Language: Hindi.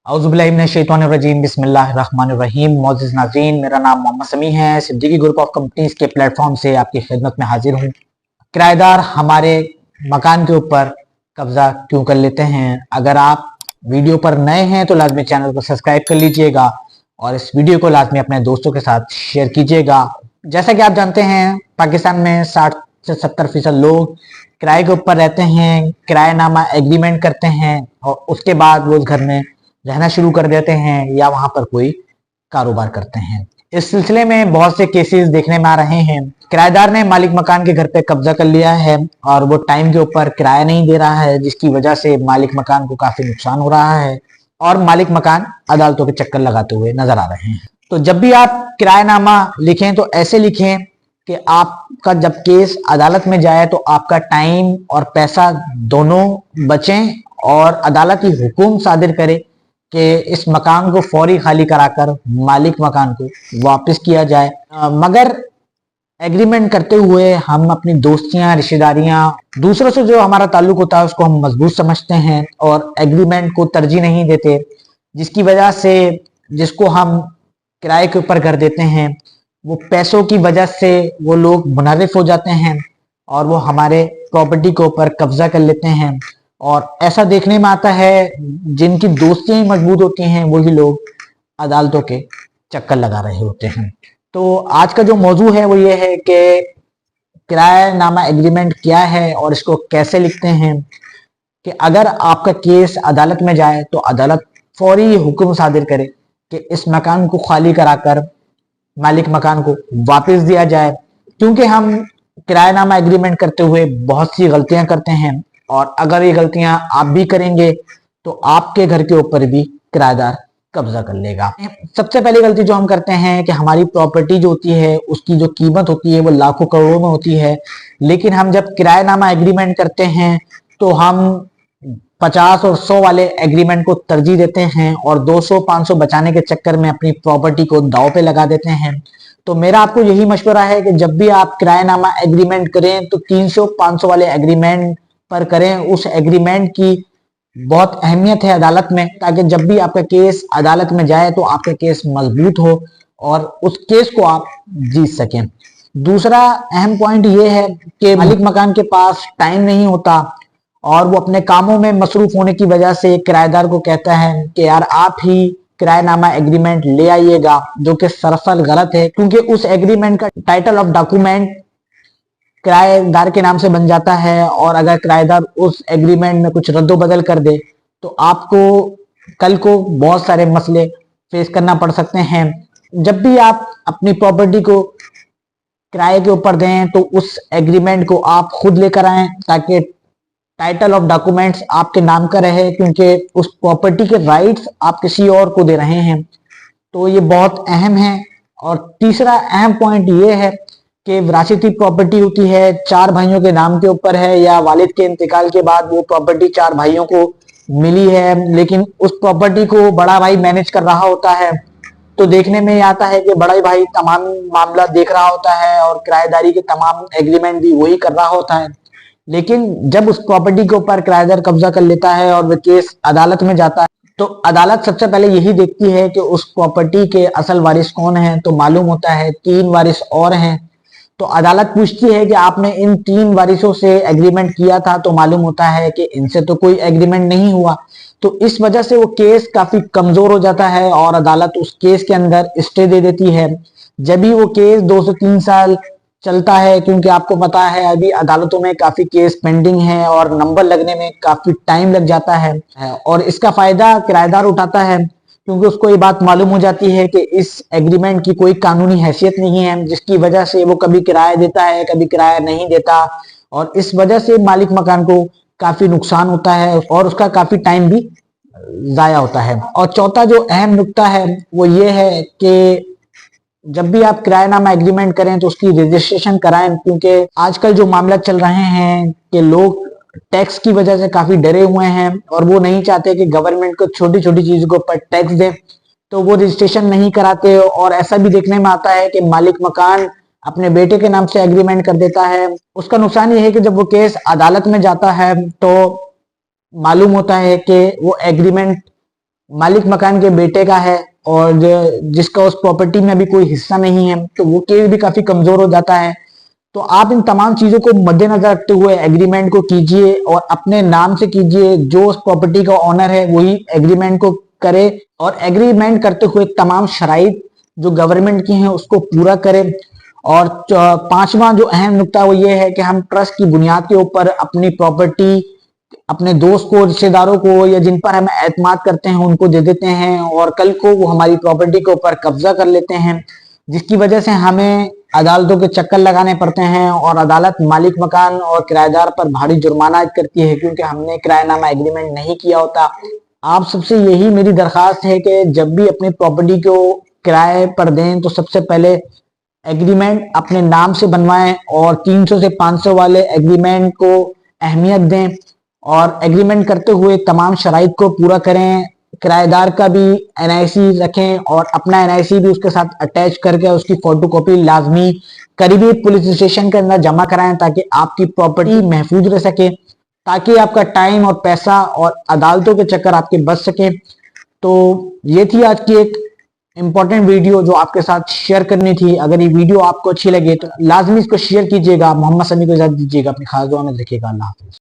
औज़ुबिल्लाहिमिनश्शैतानिर्रजीम बिस्मिल्लाहिर्रहमानिर्रहीम। मोअज़्ज़िज़ नाज़रीन, मेरा नाम मोहम्मद समी है। सिद्दीकी ग्रुप ऑफ कंपनीज के प्लेटफॉर्म से आपकी खिदमत में हाजिर हूँ। किराएदार हमारे मकान के ऊपर कब्जा क्यों कर लेते हैं? अगर आप वीडियो पर नए हैं तो लाजमी चैनल को सब्सक्राइब कर लीजिएगा और इस वीडियो को लाजमी अपने दोस्तों के साथ शेयर कीजिएगा। जैसा कि आप जानते हैं, पाकिस्तान में 60 से 70% लोग किराए के ऊपर रहते हैं, किराएनामा एग्रीमेंट करते हैं और उसके बाद वो उस घर में रहना शुरू कर देते हैं या वहां पर कोई कारोबार करते हैं। इस सिलसिले में बहुत से केसेस देखने में आ रहे हैं। किराएदार ने मालिक मकान के घर पे कब्जा कर लिया है और वो टाइम के ऊपर किराया नहीं दे रहा है, जिसकी वजह से मालिक मकान को काफी नुकसान हो रहा है और मालिक मकान अदालतों के चक्कर लगाते हुए नजर आ रहे हैं। तो जब भी आप किराएनामा लिखें तो ऐसे लिखें कि आपका जब केस अदालत में जाए तो आपका टाइम और पैसा दोनों बचें और अदालत ही हुक्म सादिर करे कि इस मकान को फौरी खाली कराकर मालिक मकान को वापस किया जाए। मगर एग्रीमेंट करते हुए हम अपनी दोस्तियां, रिश्तेदारियां, दूसरों से जो हमारा ताल्लुक होता है उसको हम मजबूत समझते हैं और एग्रीमेंट को तरजीह नहीं देते, जिसकी वजह से जिसको हम किराए के ऊपर घर देते हैं वो पैसों की वजह से वो लोग मुनर्रिफ हो जाते हैं और वो हमारे प्रॉपर्टी के ऊपर कब्जा कर लेते हैं। और ऐसा देखने में आता है जिनकी दोस्तियां मजबूत होती हैं वही लोग अदालतों के चक्कर लगा रहे होते हैं। तो आज का जो मौजू है वो ये है कि किराएनामा एग्रीमेंट क्या है और इसको कैसे लिखते हैं कि अगर आपका केस अदालत में जाए तो अदालत फौरी हुक्म सादिर करे कि इस मकान को खाली कराकर मालिक मकान को वापस दिया जाए, क्योंकि हम किराएनामा एग्रीमेंट करते हुए बहुत सी गलतियां करते हैं और अगर ये गलतियां आप भी करेंगे तो आपके घर के ऊपर भी किराएदार कब्जा कर लेगा। सबसे पहली गलती जो हम करते हैं कि हमारी प्रॉपर्टी जो होती है उसकी जो कीमत होती है वो लाखों करोड़ों में होती है, लेकिन हम जब किराएनामा एग्रीमेंट करते हैं तो हम 50 और 100 वाले एग्रीमेंट को तरजीह देते हैं और 200-500 बचाने के चक्कर में अपनी प्रॉपर्टी को दांव पे लगा देते हैं। तो मेरा आपको यही मशवरा है कि जब भी आप किराएनामा एग्रीमेंट करें तो 300-500 वाले एग्रीमेंट पर करें। उस एग्रीमेंट की बहुत अहमियत है अदालत में, ताकि जब भी आपका केस अदालत में जाए तो आपका केस मजबूत हो और उस केस को आप जीत सकें। दूसरा अहम पॉइंट ये है कि मालिक मकान के पास टाइम नहीं होता और वो अपने कामों में मसरूफ होने की वजह से किराएदार को कहता है कि यार आप ही किराएनामा एग्रीमेंट ले आइएगा, जो कि सरासर गलत है, क्योंकि उस एग्रीमेंट का टाइटल ऑफ डॉक्यूमेंट किराएदार के नाम से बन जाता है और अगर किराएदार उस एग्रीमेंट में कुछ रद्दोबदल कर दे तो आपको कल को बहुत सारे मसले फेस करना पड़ सकते हैं। जब भी आप अपनी प्रॉपर्टी को किराए के ऊपर दें तो उस एग्रीमेंट को आप खुद लेकर आएं ताकि टाइटल ऑफ डॉक्यूमेंट्स आपके नाम का रहे, क्योंकि उस प्रॉपर्टी के राइट्स आप किसी और को दे रहे हैं। तो ये बहुत अहम है। और तीसरा अहम पॉइंट ये है कि विरासती प्रॉपर्टी होती है, 4 भाइयों के नाम के ऊपर है या वालिद के इंतकाल के बाद वो प्रॉपर्टी 4 भाइयों को मिली है, लेकिन उस प्रॉपर्टी को बड़ा भाई मैनेज कर रहा होता है। तो देखने में आता है कि बड़ा भाई तमाम मामला देख रहा होता है और किराएदारी के तमाम एग्रीमेंट भी वही कर रहा होता है, लेकिन जब उस प्रॉपर्टी के ऊपर किराएदार कब्जा कर लेता है और वह केस अदालत में जाता है तो अदालत सबसे पहले यही देखती है कि उस प्रॉपर्टी के असल वारिस कौन है। तो मालूम होता है 3 वारिस और हैं। तो अदालत पूछती है कि आपने इन 3 वारिसों से एग्रीमेंट किया था, तो मालूम होता है कि इनसे तो कोई एग्रीमेंट नहीं हुआ। तो इस वजह से वो केस काफी कमजोर हो जाता है और अदालत उस केस के अंदर स्टे दे देती है। जब भी वो केस 2 से 3 साल चलता है, क्योंकि आपको पता है अभी अदालतों में काफी केस पेंडिंग है और नंबर लगने में काफी टाइम लग जाता है और इसका फायदा किराएदार उठाता है, क्योंकि उसको ये बात मालूम हो जाती है कि इस एग्रीमेंट की कोई कानूनी हैसियत नहीं है, जिसकी वजह से वो कभी किराया देता है, कभी किराया नहीं देता और इस वजह से मालिक मकान को काफी नुकसान होता है और उसका काफी टाइम भी जाया होता है। और चौथा जो अहम नुक्ता है वो ये है कि जब भी आप किराएनामा एग्रीमेंट करें तो उसकी रजिस्ट्रेशन कराएं, क्योंकि आजकल जो मामला चल रहे हैं कि लोग टैक्स की वजह से काफी डरे हुए हैं और वो नहीं चाहते कि गवर्नमेंट को छोटी छोटी चीजों के ऊपर टैक्स दे, तो वो रजिस्ट्रेशन नहीं कराते। और ऐसा भी देखने में आता है कि मालिक मकान अपने बेटे के नाम से एग्रीमेंट कर देता है। उसका नुकसान ये है कि जब वो केस अदालत में जाता है तो मालूम होता है कि वो एग्रीमेंट मालिक मकान के बेटे का है और जिसका उस प्रॉपर्टी में अभी कोई हिस्सा नहीं है, तो वो केस भी काफी कमजोर हो जाता है। तो आप इन तमाम चीजों को मद्देनजर रखते हुए एग्रीमेंट को कीजिए और अपने नाम से कीजिए। जो उस प्रॉपर्टी का ओनर है वही एग्रीमेंट को करे और एग्रीमेंट करते हुए तमाम शराइत जो गवर्नमेंट की हैं उसको पूरा करें। और पांचवा जो अहम नुकता वो ये है कि हम ट्रस्ट की बुनियाद के ऊपर अपनी प्रॉपर्टी अपने दोस्त को, रिश्तेदारों को या जिन पर हम एतमाद करते हैं उनको दे देते हैं और कल को वो हमारी प्रॉपर्टी के ऊपर कब्जा कर लेते हैं, जिसकी वजह से हमें अदालतों के चक्कर लगाने पड़ते हैं और अदालत मालिक मकान और किराएदार पर भारी जुर्माना करती है क्योंकि हमने किराएनामा एग्रीमेंट नहीं किया होता। आप सबसे यही मेरी दरखास्त है कि जब भी अपनी प्रॉपर्टी को किराए पर दें तो सबसे पहले एग्रीमेंट अपने नाम से बनवाएं और 300 से 500 वाले एग्रीमेंट को अहमियत दें और एग्रीमेंट करते हुए तमाम शराइत को पूरा करें। किराएदार का भी एनआईसी रखें और अपना एनआईसी भी उसके साथ अटैच करके उसकी फोटोकॉपी लाजमी करीबी पुलिस स्टेशन के अंदर जमा कराएं ताकि आपकी प्रॉपर्टी महफूज रह सके, ताकि आपका टाइम और पैसा और अदालतों के चक्कर आपके बच सके। तो ये थी आज की एक इंपॉर्टेंट वीडियो जो आपके साथ शेयर करनी थी। अगर ये वीडियो आपको अच्छी लगे तो लाजमी इसको शेयर कीजिएगा। मोहम्मद समी को इजाजत दीजिएगा, अपनी खास दुआ में रखिएगा। अल्लाह हाफिज।